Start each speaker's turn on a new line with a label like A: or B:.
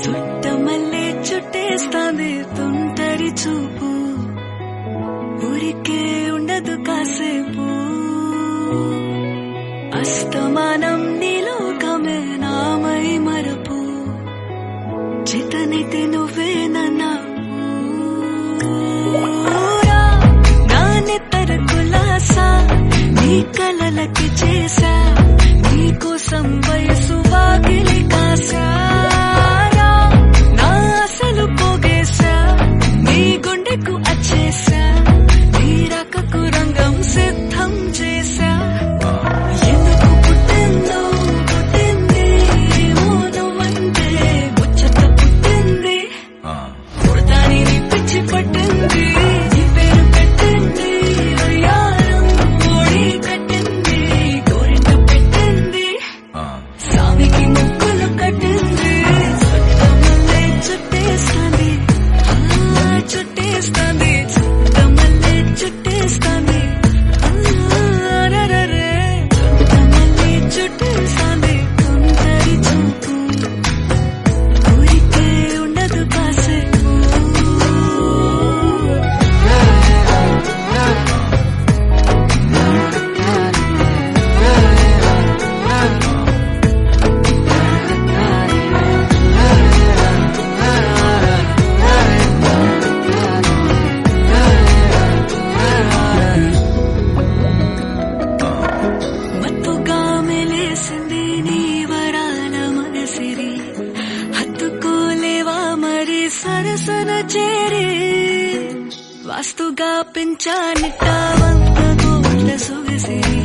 A: చుట్టమల్లే చుట్టేస్తాంది తుంటరి చూపు, ఊరికే ఉండదు కాసేపు. అస్తమానం నీలోకమే నామై మరపు, చితనైతే నువ్వేనన్నా నానెత్తర కులాసా నీ కలలకి చేసా, నీకోసం వయసు వాకిలి కాసా, నా అసలు పోగేశా, నీ గుండెకు అచ్చేసా, నీ రకకు రంగం సిద్ధం చేశా. ఎందుకు పుట్టిందో పుట్టింది ఏమో నువ్వంటే ముచ్చట పుట్టింది, పుడతాని నీ పిచ్చి పట్టింది, నీ పేరు పెట్టింది వయ్యారం ఓడి కట్టింది, గోరింట పెట్టింది, సామికి ముక్కులు కట్టింది, చుట్టమల్లే చుట్టేస్తాంది, చుట్టేస్తాంది, చుట్టమల్లే చుట్టేస్తాంది, అరెరెరె, చుట్టమల్లే చుట్టేస్తాంది తుంటరి చూపు, ఊరికే ఉండదు కాసేపు. మత్తుగా మెలేసింది నీ వరాల మనసిరి, హత్తుకోలేవా మరి సరసన చేరి, వాస్తుగా పెంచానిట్ట 100 కోట్ల సొగసిరి.